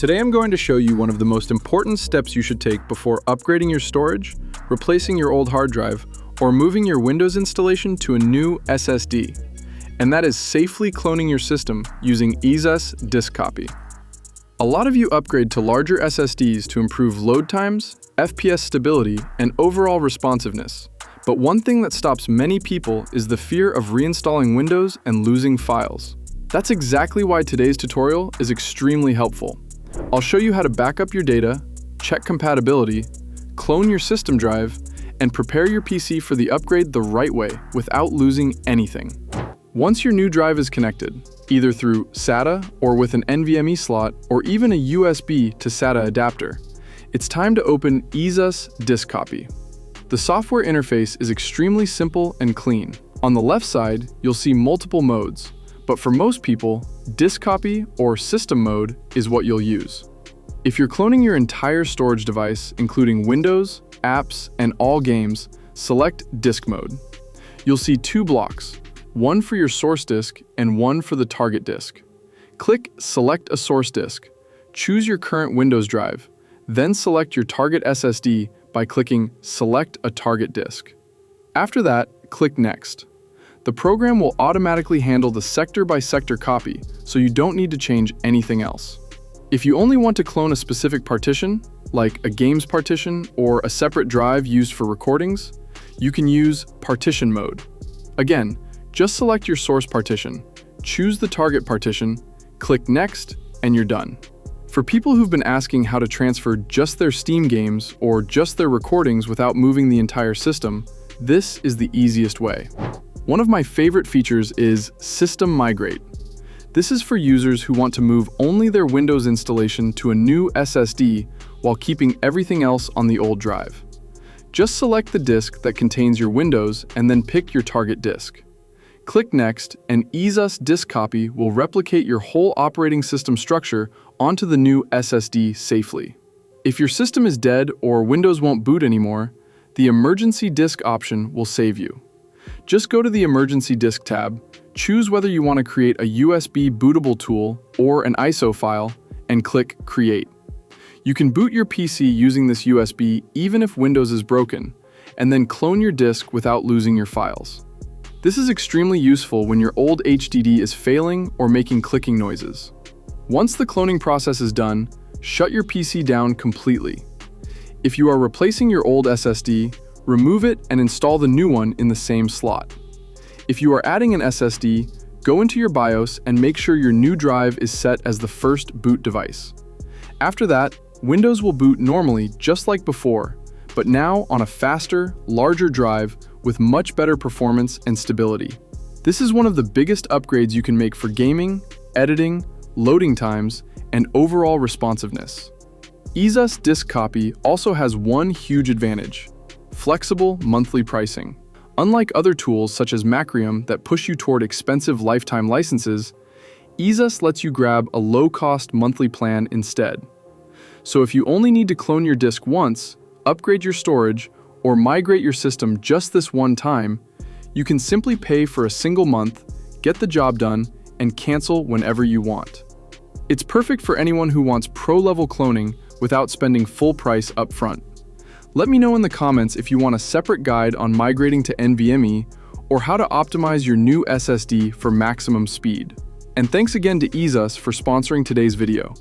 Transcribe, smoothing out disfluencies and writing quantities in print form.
Today I'm going to show you one of the most important steps you should take before upgrading your storage, replacing your old hard drive, or moving your Windows installation to a new SSD. And that is safely cloning your system using EaseUS DiskCopy. A lot of you upgrade to larger SSDs to improve load times, FPS stability, and overall responsiveness. But one thing that stops many people is the fear of reinstalling Windows and losing files. That's exactly why today's tutorial is extremely helpful. I'll show you how to back up your data, check compatibility, clone your system drive, and prepare your PC for the upgrade the right way without losing anything. Once your new drive is connected, either through SATA or with an NVMe slot or even a USB to SATA adapter, it's time to open EaseUS DiskCopy. The software interface is extremely simple and clean. On the left side, you'll see multiple modes, but for most people, DiskCopy or System Mode is what you'll use. If you're cloning your entire storage device, including Windows, apps, and all games, select Disk Mode. You'll see two blocks, one for your source disk and one for the target disk. Click Select a Source Disk, choose your current Windows drive, then select your target SSD by clicking Select a Target Disk. After that, click Next. The program will automatically handle the sector-by-sector copy, so you don't need to change anything else. If you only want to clone a specific partition, like a games partition or a separate drive used for recordings, you can use Partition Mode. Again, just select your source partition, choose the target partition, click Next, and you're done. For people who've been asking how to transfer just their Steam games or just their recordings without moving the entire system, this is the easiest way. One of my favorite features is System Migrate. This is for users who want to move only their Windows installation to a new SSD while keeping everything else on the old drive. Just select the disk that contains your Windows and then pick your target disk. Click Next, and EaseUS DiskCopy will replicate your whole operating system structure onto the new SSD safely. If your system is dead or Windows won't boot anymore, the Emergency Disk option will save you. Just go to the Emergency Disk tab, choose whether you want to create a USB bootable tool or an ISO file, and click Create. You can boot your PC using this USB even if Windows is broken, and then clone your disk without losing your files. This is extremely useful when your old HDD is failing or making clicking noises. Once the cloning process is done, shut your PC down completely. If you are replacing your old SSD, remove it and install the new one in the same slot. If you are adding an SSD, go into your BIOS and make sure your new drive is set as the first boot device. After that, Windows will boot normally just like before, but now on a faster, larger drive with much better performance and stability. This is one of the biggest upgrades you can make for gaming, editing, loading times, and overall responsiveness. EaseUS DiskCopy also has one huge advantage: flexible monthly pricing. Unlike other tools such as Macrium that push you toward expensive lifetime licenses, EaseUS lets you grab a low-cost monthly plan instead. So if you only need to clone your disk once, upgrade your storage, or migrate your system just this one time, you can simply pay for a single month, get the job done, and cancel whenever you want. It's perfect for anyone who wants pro-level cloning without spending full price up front. Let me know in the comments if you want a separate guide on migrating to NVMe or how to optimize your new SSD for maximum speed. And thanks again to EaseUS for sponsoring today's video.